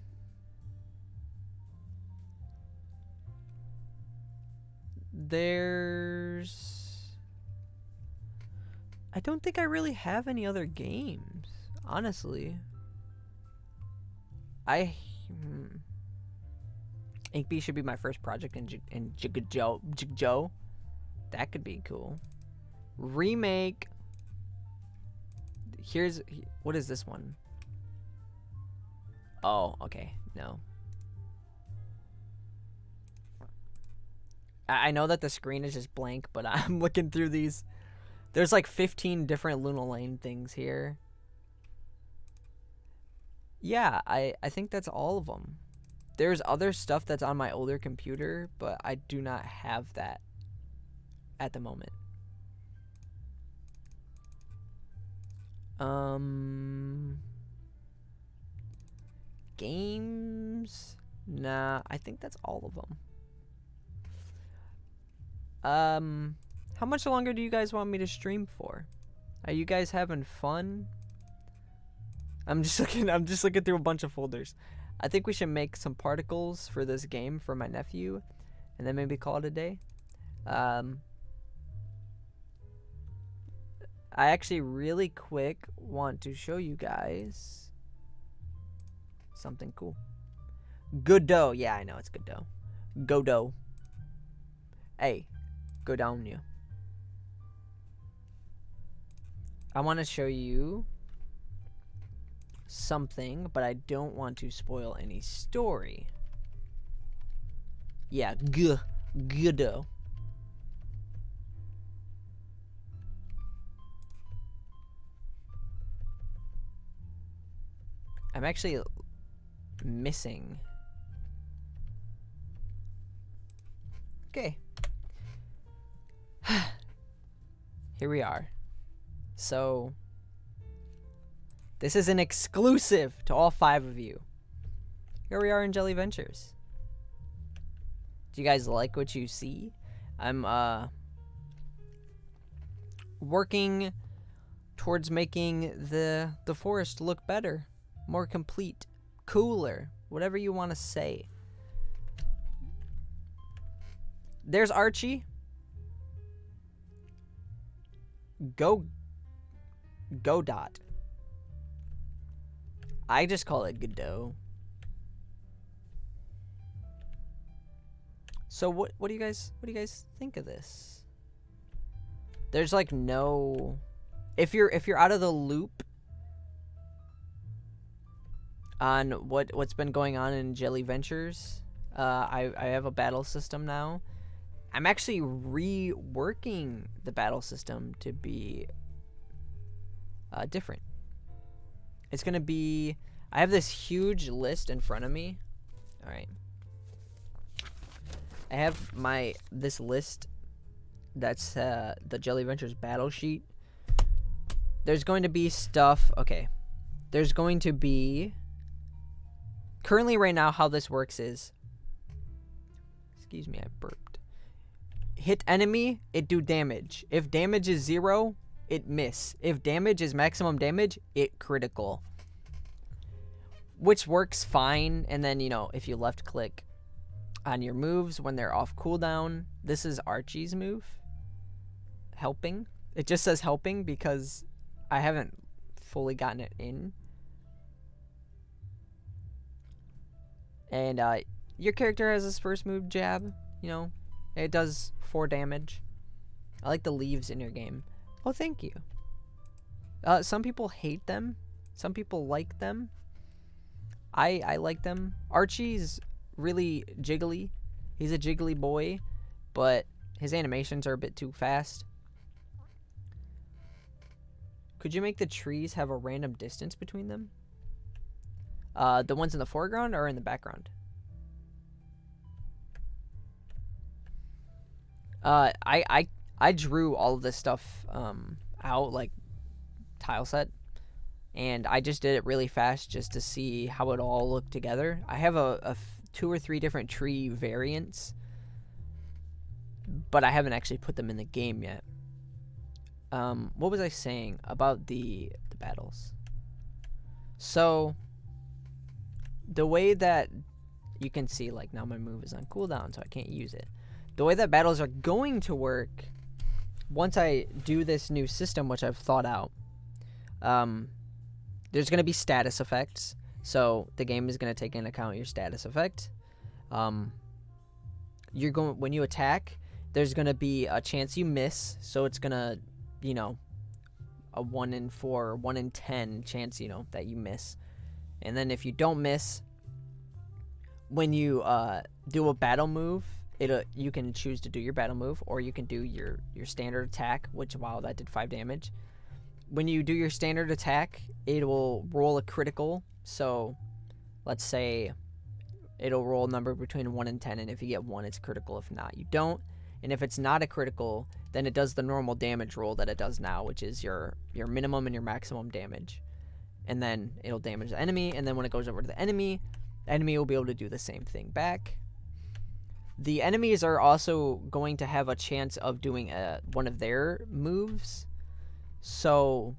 don't think I really have any other games, honestly. Inkbee should be my first project in Jigjo. That could be cool. Remake. What is this one? Oh, okay. No. I know that the screen is just blank, but I'm looking through these. There's like 15 different Lunal Lane things here. Yeah, I think that's all of them. There's other stuff that's on my older computer, but I do not have that at the moment. Games? Nah, I think that's all of them. How much longer do you guys want me to stream for? Are you guys having fun? I'm just looking through a bunch of folders. I think we should make some particles for this game for my nephew, and then maybe call it a day. I actually really quick want to show you guys something cool. Good dough. Yeah, I know it's good dough. Go dough. Hey, go down you. I want to show you something, but I don't want to spoil any story. Yeah, good dough. I'm actually missing. Okay. Here we are. So, this is an exclusive to all 5 of you. Here we are in Jelly Ventures. Do you guys like what you see? I'm working towards making the forest look better, more complete, cooler, whatever you want to say. There's Archie. Go dot. I just call it Godot. So what do you guys think of this? There's like no, if you're out of the loop on what's been going on in Jelly Ventures, I have a battle system now. I'm actually reworking the battle system to be different. It's gonna be, I have this huge list in front of me. All right, I have this list that's the Jelly Ventures battle sheet. There's going to be stuff. Okay, there's going to be, currently right now how this works is, excuse me, I burped. Hit enemy, it do damage. If damage is 0, it miss. If damage is maximum damage, it critical. Which works fine. And then, you know, if you left click on your moves when they're off cooldown, this is Archie's move. Helping. It just says helping because I haven't fully gotten it in. And your character has his first move, jab. You know, it does 4 damage. I like the leaves in your game. Oh, thank you. Some people hate them. Some people like them. I like them. Archie's really jiggly. He's a jiggly boy, but his animations are a bit too fast. Could you make the trees have a random distance between them? The ones in the foreground or in the background? I drew all of this stuff out, like tile set, and I just did it really fast just to see how it all looked together. I have 2 or 3 different tree variants, but I haven't actually put them in the game yet. What was I saying about the battles? So the way that you can see, like, now my move is on cooldown, so I can't use it. The way that battles are going to work, once I do this new system, which I've thought out, there's going to be status effects. So the game is going to take into account your status effect. When you attack, there's going to be a chance you miss. So it's going to, you know, a 1 in 4 or 1 in 10 chance, you know, that you miss. And then if you don't miss, when you do a battle move, you can choose to do your battle move, or you can do your standard attack, which, wow, that did 5 damage. When you do your standard attack, it will roll a critical. So let's say it'll roll a number between 1 and 10, and if you get 1, it's critical. If not, you don't. And if it's not a critical, then it does the normal damage roll that it does now, which is your minimum and your maximum damage. And then it'll damage the enemy, and then when it goes over to the enemy will be able to do the same thing back. The enemies are also going to have a chance of doing one of their moves. So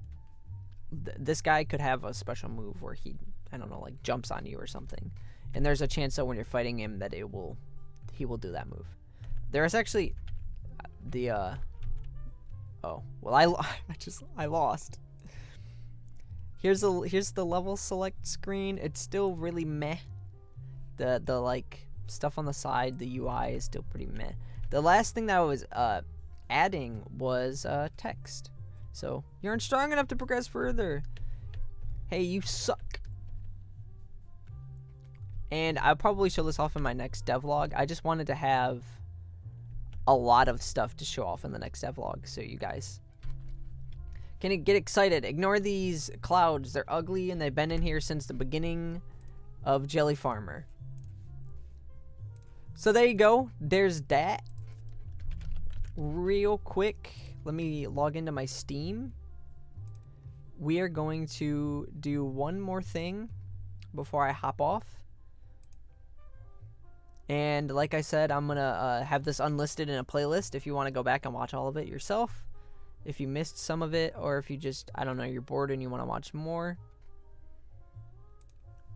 this guy could have a special move where he, I don't know, like jumps on you or something. And there's a chance that when you're fighting him that he will do that move. There is actually Oh, well, I lost. Here's the level select screen. It's still really meh. The like stuff on the side, the UI is still pretty meh. The last thing that I was adding was text. So you aren't strong enough to progress further. Hey, you suck. And I'll probably show this off in my next devlog. I just wanted to have a lot of stuff to show off in the next devlog, so you guys can get excited. Ignore these clouds. They're ugly, and they've been in here since the beginning of Jelly Farmer. So there you go. There's that. Real quick, let me log into my Steam. We are going to do one more thing before I hop off. And like I said, I'm going to have this unlisted in a playlist if you want to go back and watch all of it yourself. If you missed some of it, or if you just, I don't know, you're bored and you want to watch more.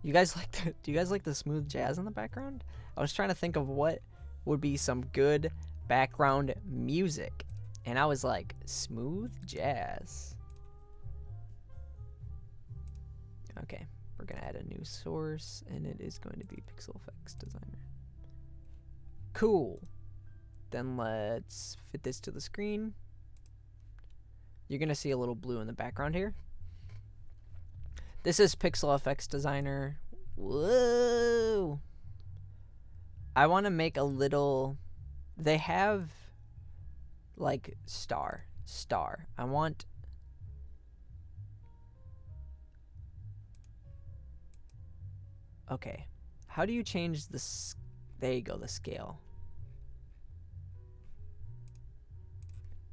You guys do you guys like the smooth jazz in the background? I was trying to think of what would be some good background music. And I was like, smooth jazz. Okay, we're going to add a new source, and it is going to be Pixel Effects Designer. Cool. Then let's fit this to the screen. You're going to see a little blue in the background here. This is Pixel Effects Designer. Whoa. I want to make a little... They have, like, star. I want... Okay. How do you change this? There you go, the scale.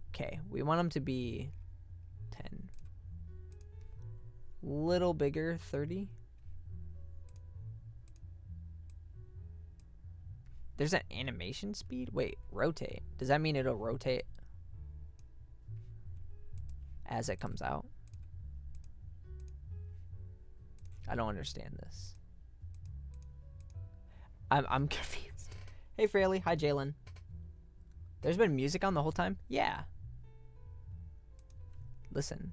Okay, we want them to be 10. Little bigger, 30. There's an animation speed? Wait, rotate. Does that mean it'll rotate as it comes out? I don't understand this. I'm confused. Hey, Fraley. Hi, Jalen. There's been music on the whole time? Yeah. Listen.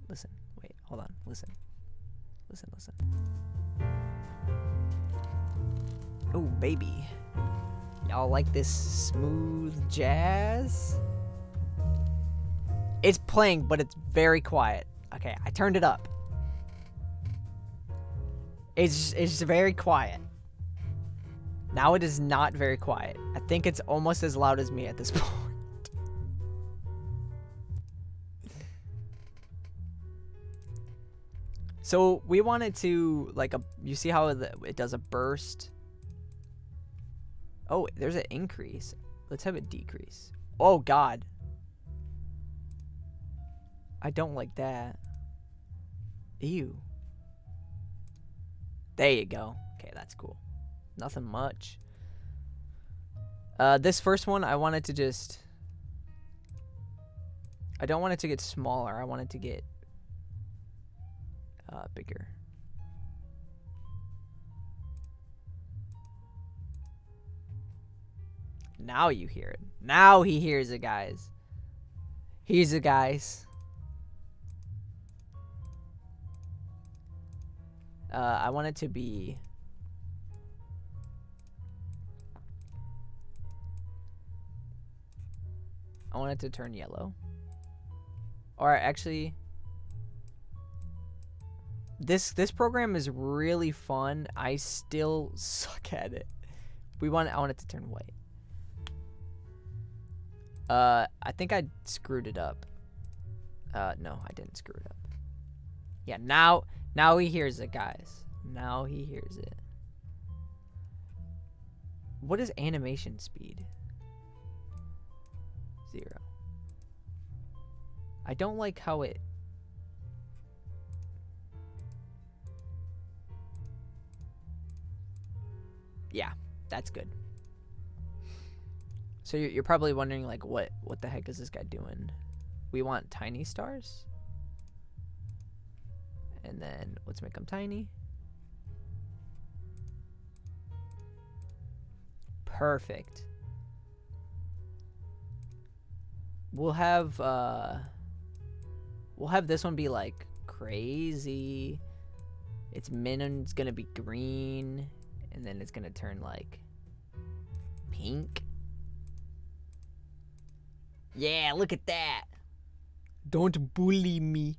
Listen. Wait, hold on. Listen. Listen. Oh, baby. Y'all like this smooth jazz? It's playing, but it's very quiet. Okay, I turned it up. It's very quiet. Now it is not very quiet. I think it's almost as loud as me at this point. So we wanted to, like, you see how it does a burst? Oh, there's an increase. Let's have it decrease. Oh, God. I don't like that. Ew. There you go. Okay, that's cool. Nothing much. This first one, I wanted to just... I don't want it to get smaller. I want it to get bigger. Now you hear it. Now he hears it, guys. Here's it, guys. I want it to be... I want it to turn yellow. Or actually... This program is really fun. I still suck at it. I want it to turn white. I think I screwed it up. No, I didn't screw it up. Yeah, now he hears it, guys. Now he hears it. What is animation speed? 0. I don't like how it... Yeah, that's good. So you're probably wondering, like, what the heck is this guy doing? We want tiny stars. And then let's make them tiny. Perfect. we'll have this one be like crazy. Its minim's gonna be green, and then it's gonna turn like pink. Yeah, look at that. Don't bully me.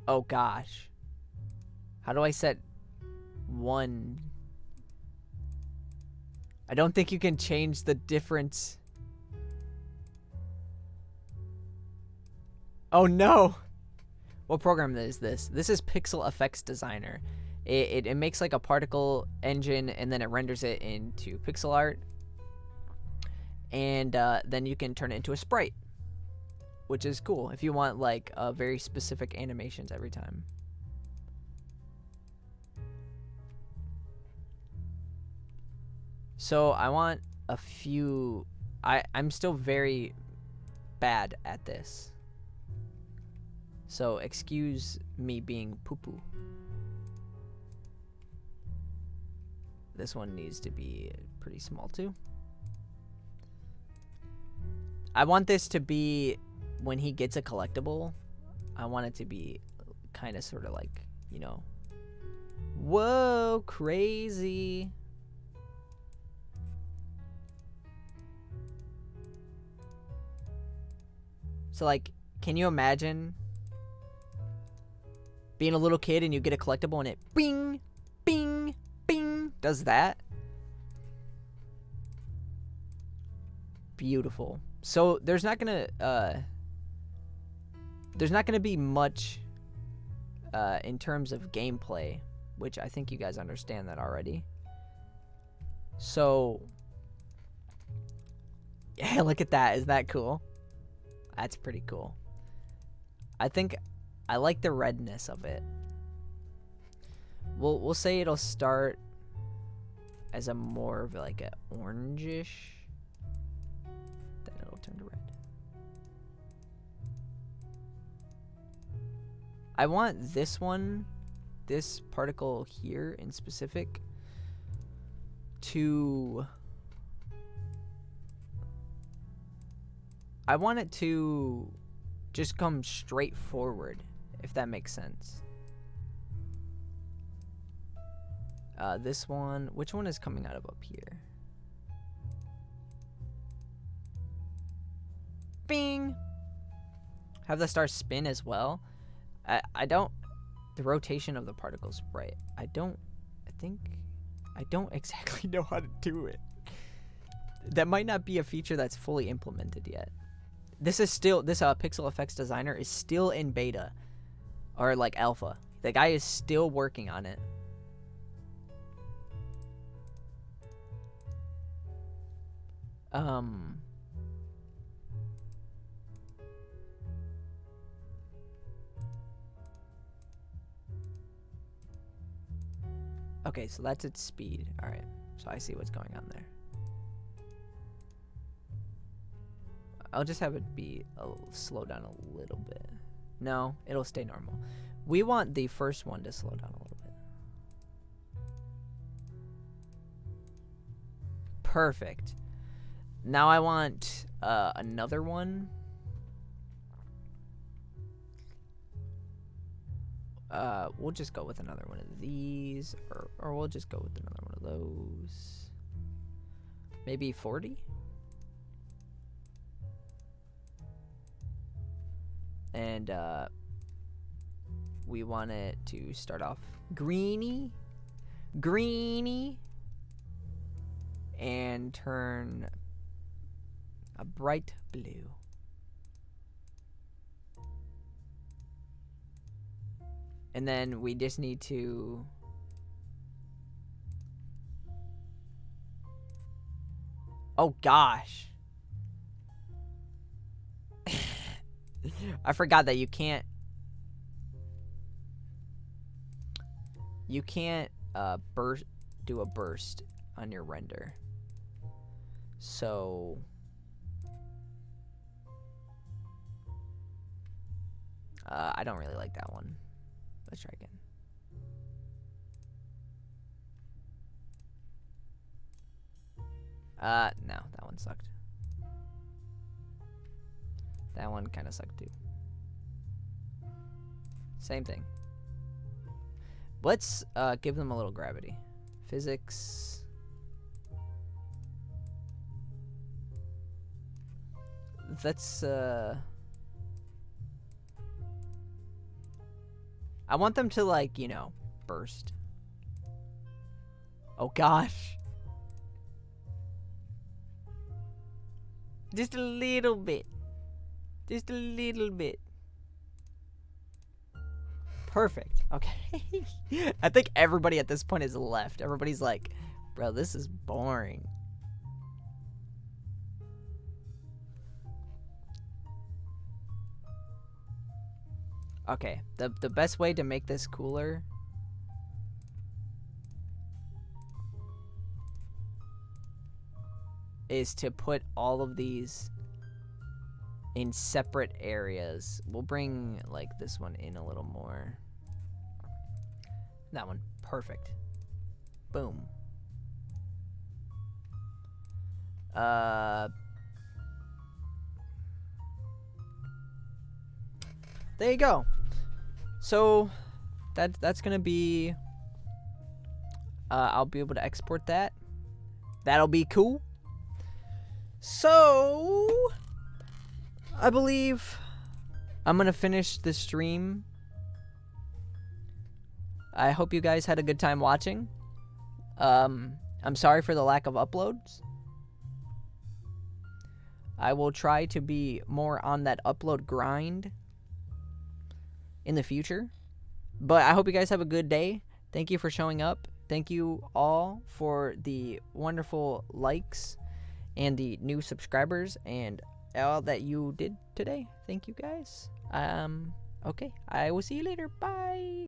Oh gosh. How do I set one? I don't think you can change the difference. Oh no. What program is this? This is Pixel Effects Designer. It makes like a particle engine, and then it renders it into pixel art. And then you can turn it into a sprite, which is cool if you want like very specific animations every time. So I want a few. I'm still very bad at this, so excuse me being poo-poo. This one needs to be pretty small too. I want this to be, when he gets a collectible, I want it to be kind of sort of like, you know, whoa, crazy. So like, can you imagine being a little kid and you get a collectible and it bing, bing, bing, does that? Beautiful. So there's not gonna be much in terms of gameplay, which I think you guys understand that already. So yeah, look at that. Isn't that cool? That's pretty cool. I think I like the redness of it. We'll say it'll start as a more of like a orangish, then it'll turn to red. I want this one, this particle here in specific, to, I want it to just come straight forward, if that makes sense. This one, which one is coming out of up here? Bing! Have the star spin as well. I don't, the rotation of the particles right. I don't exactly know how to do it. That might not be a feature that's fully implemented yet. This is still, this Pixel Effects Designer is still in beta, or like alpha. The guy is still working on it. Okay, so that's its speed. All right, so I see what's going on there. I'll just have it be slow down a little bit. No, it'll stay normal. We want the first one to slow down a little bit. Perfect. Now I want another one. We'll just go with another one of these, or we'll just go with another one of those. Maybe 40? And we want it to start off greeny, and turn a bright blue. And then we just need to oh gosh. I forgot that you can't do a burst on your render. So I don't really like that one. Let's try again. No, that one sucked. That one kind of sucked too. Same thing. Let's give them a little gravity. Physics. Let's I want them to, like, you know, burst. Oh gosh. Just a little bit. Just a little bit. Perfect. Okay. I think everybody at this point is left. Everybody's like, bro, this is boring. Okay. The best way to make this cooler is to put all of these in separate areas. We'll bring, like, this one in a little more. That one. Perfect. Boom. There you go. So that's gonna be I'll be able to export that. That'll be cool. So I believe I'm gonna finish the stream. I hope you guys had a good time watching. I'm sorry for the lack of uploads. I will try to be more on that upload grind in the future. But I hope you guys have a good day. Thank you for showing up. Thank you all for the wonderful likes and the new subscribers and all that you did today. Thank you guys. Okay, I will see you later. Bye.